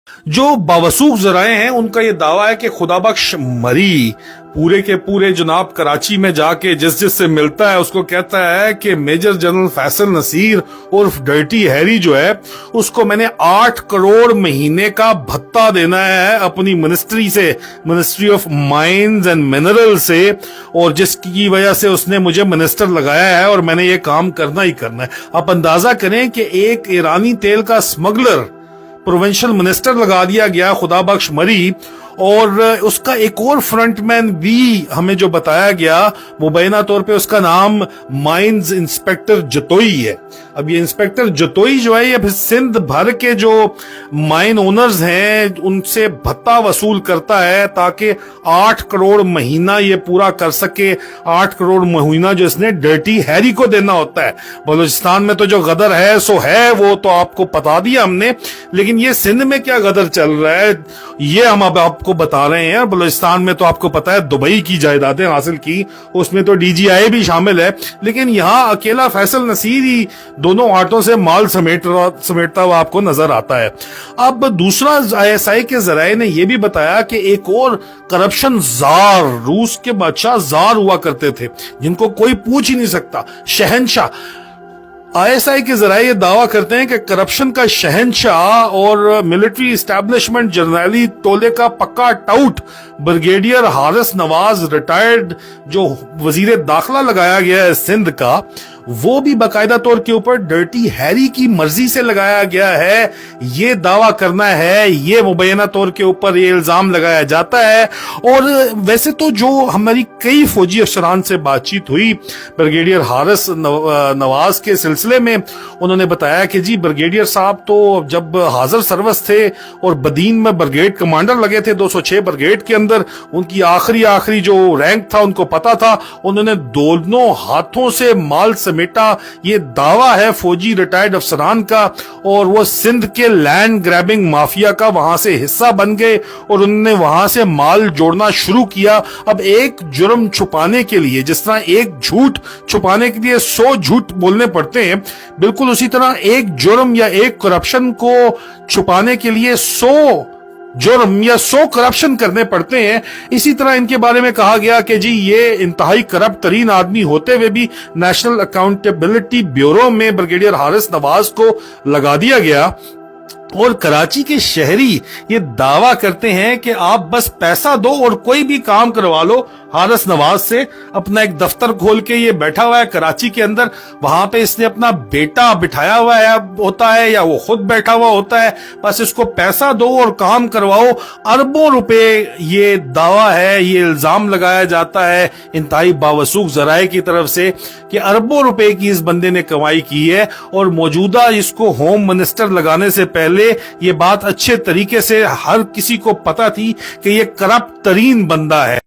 जो बावसूख जराए हैं उनका ये दावा है कि खुदा बख्श मरी पूरे के पूरे जनाब कराची में जाके जिस जिससे मिलता है उसको कहता है कि मेजर जनरल फैसल नसीर उर्फ डर्टी हैरी जो है उसको मैंने 8 करोड़ महीने का भत्ता देना है अपनी मिनिस्ट्री से, ministry of mines and mineral से, और जिसकी वजह से उसने मुझे मिनिस्टर लगाया है और मैंने ये काम करना ही करना है। आप अंदाजा करें कि एक ईरानी तेल का स्मगलर प्रोविंशियल मिनिस्टर लगा दिया गया खुदा बख्श मरी, और उसका एक और फ्रंटमैन भी हमें जो बताया गया मुबैना तौर पे उसका नाम माइंस इंस्पेक्टर जतोई है। अब ये इंस्पेक्टर जतोई जो है ये सिंध भर के जो माइन ओनर्स हैं उनसे भत्ता वसूल करता है ताकि 8 करोड़ महीना ये पूरा कर सके। 8 करोड़ महीना जो इसने डर्टी हैरी को देना होता है। बलूचिस्तान में तो जो गदर है सो है, वो तो आपको बता दिया हमने, लेकिन ये सिंध में क्या गदर चल रहा है ये हम अब आपको बता रहे हैं। बलूचिस्तान में तो आपको पता है दुबई की जायदादें हासिल की, उसमें तो DGI भी शामिल है, लेकिन यहाँ अकेला फैसल नसीर ही दोनों हाथों से माल समेटता हुआ आपको नजर आता है। अब दूसरा ISI के जराए ने यह भी बताया कि एक और करप्शन जार, रूस के बादशाह जार हुआ करते थे जिनको कोई पूछ ही नहीं सकता, शहनशाह। ISI के जराए ये दावा करते हैं कि करप्शन का शहनशाह और मिलिट्री इस्टेब्लिशमेंट जर्नैली टोले का पक्का taut brigadier Haris Nawaz retired जो वजीर दाखिला लगाया गया है सिंध का, वो भी बाकायदा तौर के ऊपर डर्टी हैरी की मर्जी से लगाया गया है। ये दावा करना है, ये मुबैना तौर के ऊपर ये इल्जाम लगाया जाता है। और वैसे तो जो हमारी कई फौजी अफसरान से बातचीत हुई ब्रिगेडियर हारिस नवाज के सिलसिले में, उन्होंने बताया कि जी ब्रिगेडियर साहब तो जब हाजिर सर्विस थे और बदीन में ब्रिगेड कमांडर लगे थे 206 ब्रिगेड के अंदर, उनकी आखिरी जो रैंक था उनको पता था, उन्होंने दोनों हाथों से माल समेटा। ये दावा है फौजी रिटायर्ड अफसरान का, और वो सिंध के लैंड ग्रैबिंग माफिया का वहां से हिस्सा बन गए और उन्होंने वहां से माल जोड़ना शुरू किया। अब एक जुर्म छुपाने के लिए जिस तरह एक झूठ छुपाने के लिए 100 झूठ बोलने पड़ते हैं, बिल्कुल उसी तरह एक जुर्म या एक करप्शन को छुपाने के लिए 100 जुर्म या 100 करप्शन करने पड़ते हैं। इसी तरह इनके बारे में कहा गया कि जी ये इंतहाई करप्ट तरीन आदमी होते हुए भी नेशनल अकाउंटेबिलिटी ब्यूरो में ब्रिगेडियर हारिस नवाज को लगा दिया गया। और कराची के शहरी ये दावा करते हैं कि आप बस पैसा दो और कोई भी काम करवा लो हारिस नवाज से। अपना एक दफ्तर खोल के ये बैठा हुआ है कराची के अंदर, वहां पे इसने अपना बेटा बिठाया हुआ होता है या वो खुद बैठा हुआ होता है, बस इसको पैसा दो और काम करवाओ। अरबों रुपए ये दावा है, ये इल्जाम लगाया जाता है इंतहाई बावसूख जराए की तरफ से कि अरबों रुपए की इस बंदे ने कमाई की है। और मौजूदा इसको होम मिनिस्टर लगाने से पहले ये बात अच्छे तरीके से हर किसी को पता थी कि ये करप्ट तरीन बंदा है।